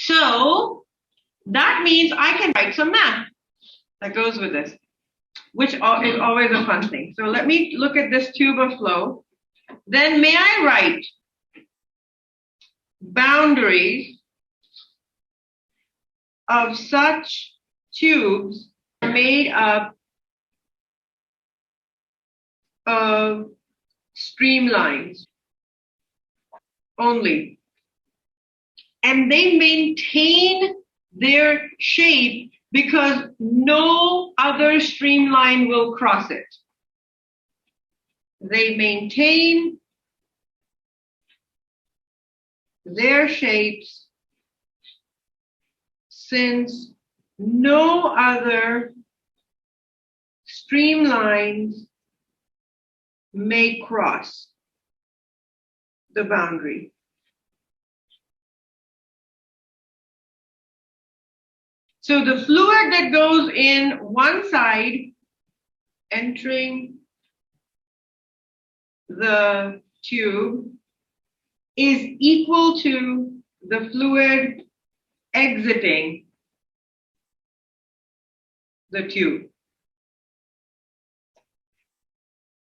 So that means I can write some math that goes with this, which is always a fun thing. So let me look at this tube of flow. Then may I write boundaries of such tubes made up of streamlines only. And they maintain their shape because no other streamline will cross it. They maintain their shapes since no other streamlines may cross the boundary. So the fluid that goes in one side, entering the tube, is equal to the fluid exiting the tube.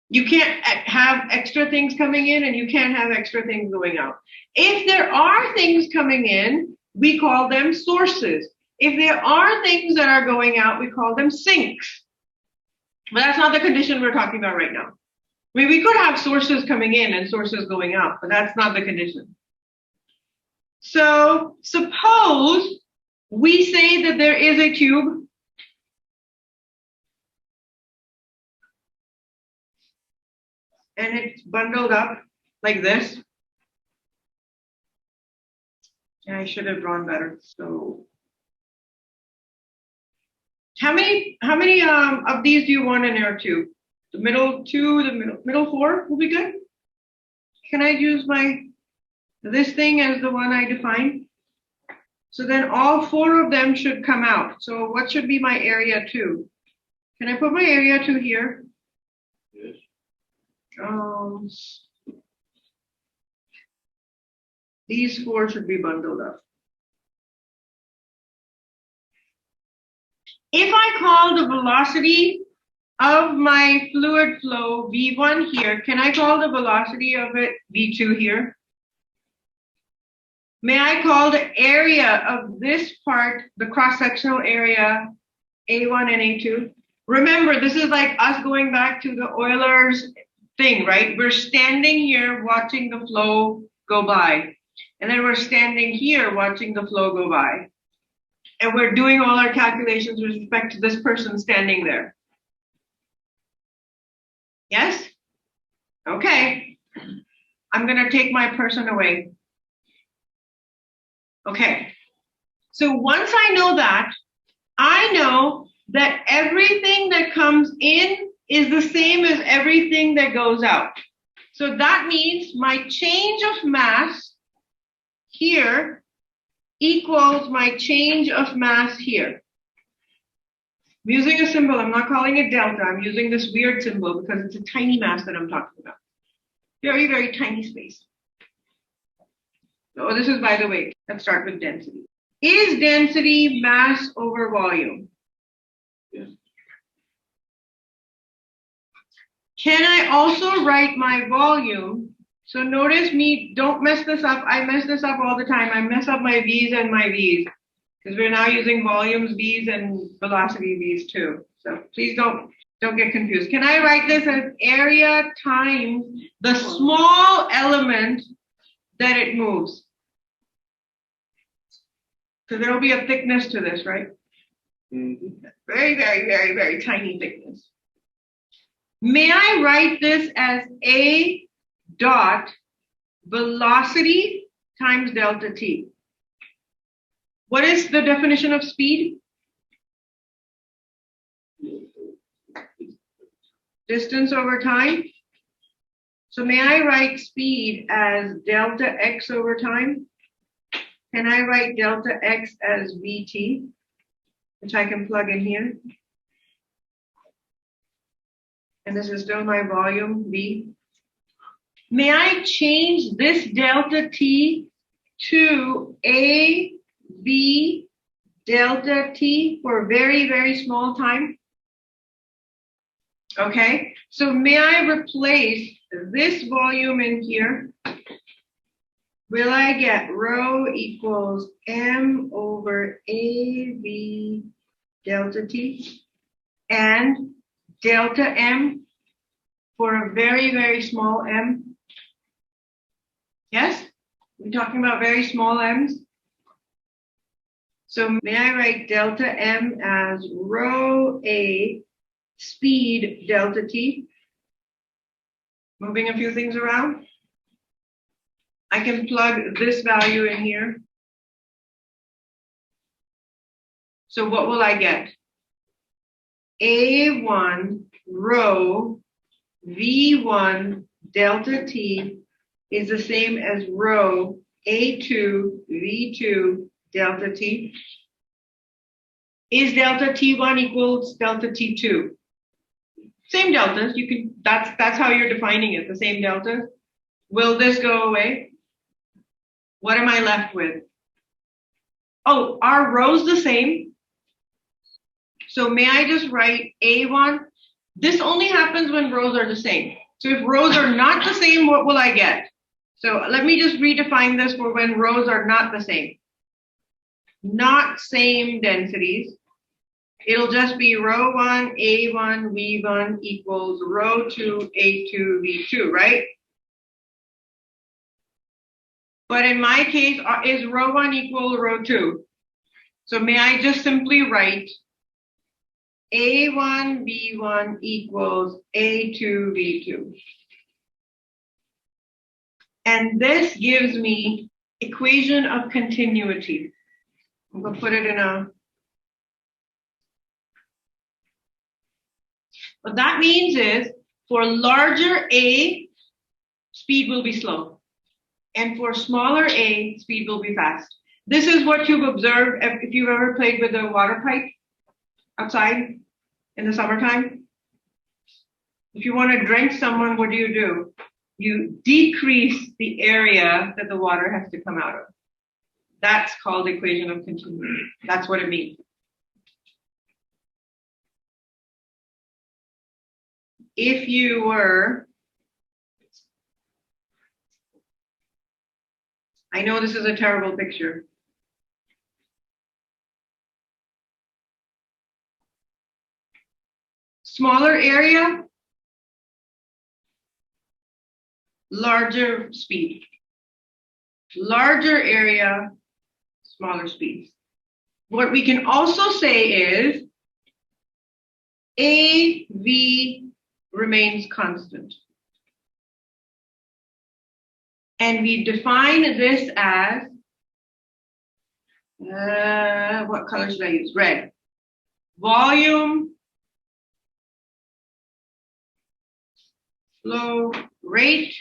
You can't have extra things coming in and you can't have extra things going out. If there are things coming in, we call them sources. If there are things that are going out, we call them sinks. But that's not the condition we're talking about right now. I mean, we could have sources coming in and sources going out, but that's not the condition. So suppose we say that there is a tube and it's bundled up like this. I should have drawn better. So how many of these do you want in your tube? The middle two, the middle four will be good. Can I use this thing as the one I defined? So then all four of them should come out. So what should be my area 2? Can I put my area 2 here? Yes. These 4 should be bundled up. If I call the velocity of my fluid flow V1 here, can I call the velocity of it V2 here? May I call the area of this part, the cross-sectional area, A1 and A2? Remember, this is like us going back to the Euler's thing, right? We're standing here watching the flow go by. And then we're standing here watching the flow go by. And we're doing all our calculations with respect to this person standing there. Yes? Okay. I'm going to take my person away. Okay. So once I know that everything that comes in is the same as everything that goes out. So that means my change of mass here equals my change of mass here. I'm using a symbol. I'm not calling it delta. I'm using this weird symbol because it's a tiny mass that I'm talking about. Very, very tiny space. So this is, by the way, let's start with density. Is density mass over volume? Yes. Can I also write my volume? So notice me, don't mess this up. I mess this up all the time. I mess up my V's and my V's because we're now using volumes V's and velocity V's too. So please don't get confused. Can I write this as area times the small element that it moves? So there will be a thickness to this, right? Mm-hmm. Very, very, very, very tiny thickness. May I write this as A dot velocity times delta t? What is the definition of speed? Distance over time. So may I write speed as delta x over time? Can I write delta x as vt, which I can plug in here? And this is still my volume, V. May I change this delta t to A V delta T for very, very small time. Okay, so may I replace this volume in here? Will I get rho equals M over AV delta T and delta M for a very, very small m? Yes? We're talking about very small m's. So may I write delta M as rho A speed delta T? Moving a few things around. I can plug this value in here. So what will I get? A1 rho V1 delta T is the same as rho A2 V2 delta T. Is delta T1 equals delta T2? Same deltas. You can. That's how you're defining it. The same delta. Will this go away? What am I left with? Oh, are rows the same? So may I just write A1? This only happens when rows are the same. So if rows are not the same, what will I get? So let me just redefine this for when rows are not the same. Not same densities. It'll just be rho 1, A1, V1 equals rho 2, A2, V2, right? But in my case, is rho 1 equal rho 2? So may I just simply write A1, V1 equals A2, V2. And this gives me equation of continuity. I'm going to put it in a... What that means is for larger A, speed will be slow. And for smaller A, speed will be fast. This is what you've observed if you've ever played with a water pipe outside in the summertime. If you want to drink someone, what do? You decrease the area that the water has to come out of. That's called equation of continuity. That's what it means. If you were, I know this is a terrible picture. Smaller area, larger speed. Larger area, smaller speeds. What we can also say is AV remains constant. And we define this as, what color should I use? Red. Volume flow rate,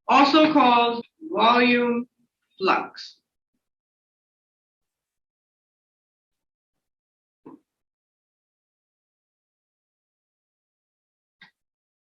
also called volume flux.